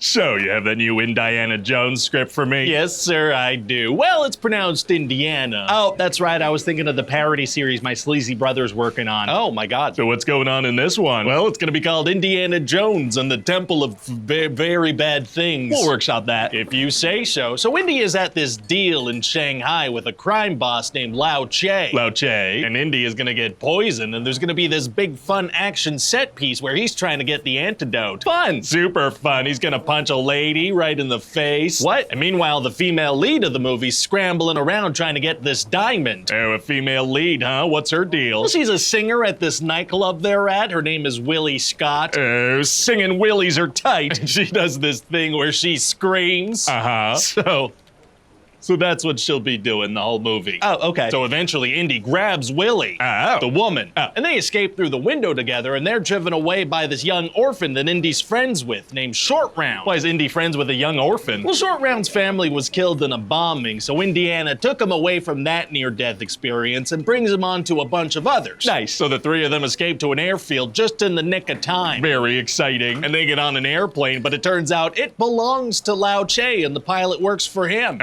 So, you have that new Indiana Jones script for me? Yes, sir, I do. Well, it's pronounced Indiana. Oh, that's right, I was thinking of the parody series my sleazy brother's working on. Oh my god. So what's going on in this one? Well, it's gonna be called Indiana Jones and the Temple of Very Bad Things. We'll workshop that. If you say so. So Indy is at this deal in Shanghai with a crime boss named Lao Che. Lao Che. And Indy is gonna get poisoned, and there's gonna be this big fun action set piece where he's trying to get the antidote. Fun! Super fun. He's gonna punch a lady right in the face. What? And meanwhile, the female lead of the movie's scrambling around trying to get this diamond. Oh, a female lead, huh? What's her deal? Well, she's a singer at this nightclub they're at. Her name is Willie Scott. Oh, singing Willies are tight. She does this thing where she screams. Uh-huh. So that's what she'll be doing the whole movie. Oh, okay. So eventually Indy grabs Willie, the woman, and they escape through the window together, and they're driven away by this young orphan that Indy's friends with, named Short Round. Why is Indy friends with a young orphan? Well, Short Round's family was killed in a bombing, so Indiana took him away from that near-death experience and brings him on to a bunch of others. Nice. So the three of them escape to an airfield just in the nick of time. Very exciting. And they get on an airplane, but it turns out it belongs to Lao Che, and the pilot works for him.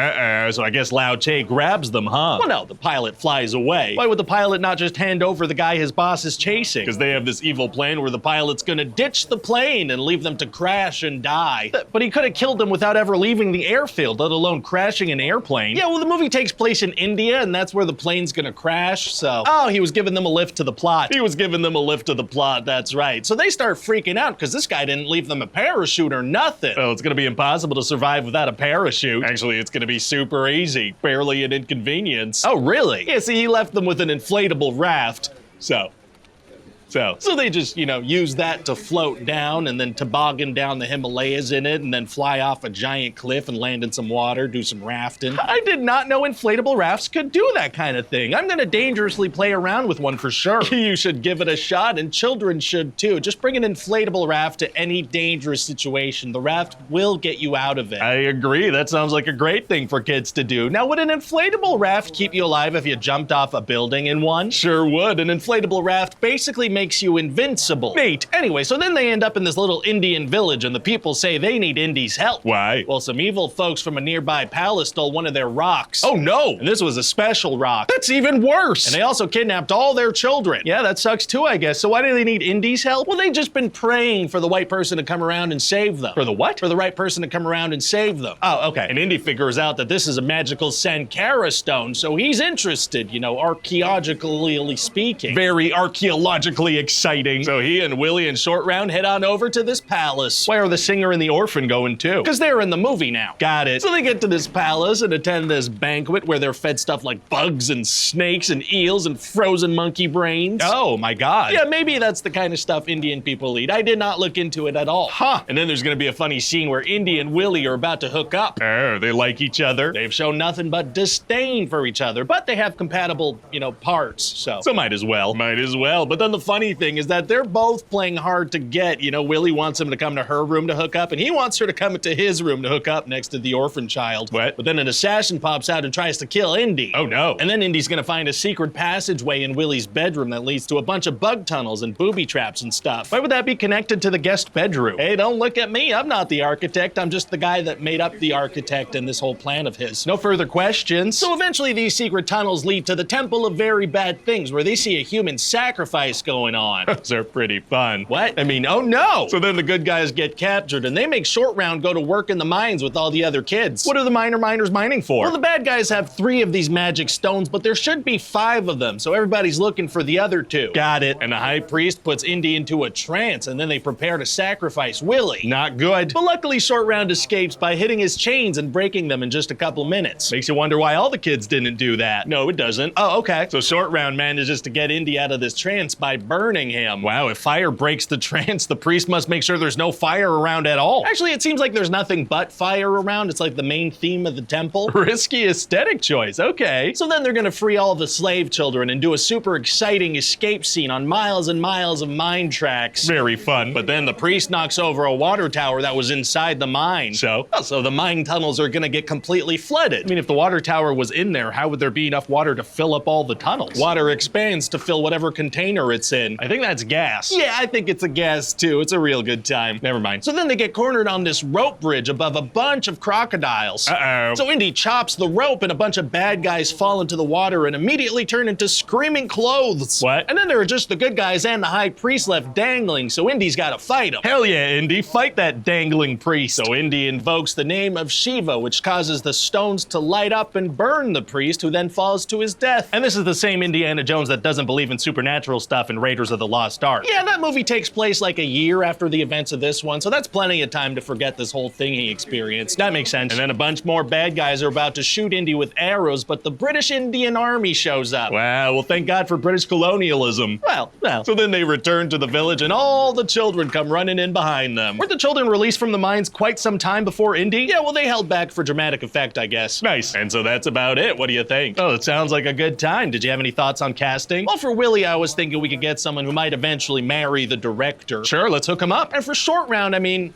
So I guess Lao Che grabs them, huh? Well, no, the pilot flies away. Why would the pilot not just hand over the guy his boss is chasing? Because they have this evil plan Where the pilot's gonna ditch the plane and leave them to crash and die. But he could have killed them without ever leaving the airfield, let alone crashing an airplane. Yeah, well, the movie takes place in India, and that's where the plane's gonna crash, so... Oh, he was giving them a lift to the plot. He was giving them a lift to the plot, That's right. So they start freaking out, because this guy didn't leave them a parachute or nothing. Well, it's gonna be impossible to survive without a parachute. Actually, it's gonna be super easy. Barely an inconvenience. Oh, really? Yeah, see, he left them with an inflatable raft. So they just, use that to float down and then toboggan down the Himalayas in it and then fly off a giant cliff and land in some water, do some rafting. I did not know inflatable rafts could do that kind of thing. I'm gonna dangerously play around with one for sure. You should give it a shot, and children should too. Just bring an inflatable raft to any dangerous situation. The raft will get you out of it. I agree. That sounds like a great thing for kids to do. Now, would an inflatable raft keep you alive if you jumped off a building in one? Sure would. An inflatable raft basically makes you invincible. Neat. Anyway, so then they end up in this little Indian village, and the people say they need Indy's help. Why? Well, some evil folks from a nearby palace stole one of their rocks. Oh no! And this was a special rock. That's even worse! And they also kidnapped all their children. Yeah, that sucks too, I guess. So why do they need Indy's help? Well, they've just been praying for the white person to come around and save them. For the what? For the right person to come around and save them. Oh, okay. And Indy figures out that this is a magical Sankara stone, so he's interested, archaeologically speaking. Very archaeologically exciting. So he and Willie and Short Round head on over to this palace. Why are the singer and the orphan going too? Because they're in the movie now. Got it. So they get to this palace and attend this banquet where they're fed stuff like bugs and snakes and eels and frozen monkey brains. Oh my god. Yeah, maybe that's the kind of stuff Indian people eat. I did not look into it at all. Huh. And then there's gonna be a funny scene where Indy and Willie are about to hook up. Oh, they like each other? They've shown nothing but disdain for each other, but they have compatible, parts, so. So might as well. Might as well. But then the funny thing is that they're both playing hard to get. Willie wants him to come to her room to hook up, and he wants her to come to his room to hook up next to the orphan child. What? But then an assassin pops out and tries to kill Indy. Oh no. And then Indy's gonna find a secret passageway in Willie's bedroom that leads to a bunch of bug tunnels and booby traps and stuff. Why would that be connected to the guest bedroom? Hey, don't look at me. I'm not the architect. I'm just the guy that made up the architect and this whole plan of his. No further questions. So eventually these secret tunnels lead to the Temple of Very Bad Things, where they see a human sacrifice going on. Those are pretty fun. What? Oh no! So then the good guys get captured, and they make Short Round go to work in the mines with all the other kids. What are the miners mining for? Well, the bad guys have 3 of these magic stones, but there should be 5 of them, so everybody's looking for the other 2. Got it. And the high priest puts Indy into a trance, and then they prepare to sacrifice Willie. Not good. But luckily, Short Round escapes by hitting his chains and breaking them in just a couple minutes. Makes you wonder why all the kids didn't do that. No, it doesn't. Oh, okay. So Short Round manages to get Indy out of this trance by burning him. Wow, if fire breaks the trance, the priest must make sure there's no fire around at all. Actually, it seems like there's nothing but fire around. It's like the main theme of the temple. Risky aesthetic choice, okay. So then they're gonna free all the slave children and do a super exciting escape scene on miles and miles of mine tracks. Very fun. But then the priest knocks over a water tower that was inside the mine. So? Oh, so the mine tunnels are gonna get completely flooded. I mean, if the water tower was in there, how would there be enough water to fill up all the tunnels? Water expands to fill whatever container it's in. in. I think that's gas. Yeah, I think it's a gas too. It's a real good time. Never mind. So then they get cornered on this rope bridge above a bunch of crocodiles. Uh-oh. So Indy chops the rope and a bunch of bad guys fall into the water and immediately turn into screaming clothes. What? And then there are just the good guys and the high priest left dangling, so Indy's gotta fight them. Hell yeah, Indy, fight that dangling priest. So Indy invokes the name of Shiva, which causes the stones to light up and burn the priest, who then falls to his death. And this is the same Indiana Jones that doesn't believe in supernatural stuff in Raiders of the Lost Ark. Yeah, that movie takes place like a year after the events of this one, so that's plenty of time to forget this whole thing he experienced. That makes sense. And then a bunch more bad guys are about to shoot Indy with arrows, but the British Indian Army shows up. Wow, well, thank God for British colonialism. Well. So then they return to the village and all the children come running in behind them. Weren't the children released from the mines quite some time before Indy? Yeah, well, they held back for dramatic effect, I guess. Nice. And so that's about it. What do you think? Oh, it sounds like a good time. Did you have any thoughts on casting? Well, for Willie, I was thinking we could get someone who might eventually marry the director. Sure, let's hook him up. And for Short Round, I mean,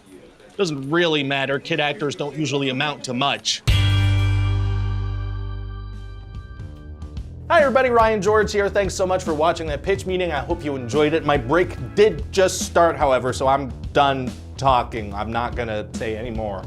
doesn't really matter. Kid actors don't usually amount to much. Hi everybody, Ryan George here. Thanks so much for watching that pitch meeting. I hope you enjoyed it. My break did just start, however, so I'm done talking. I'm not gonna say any more.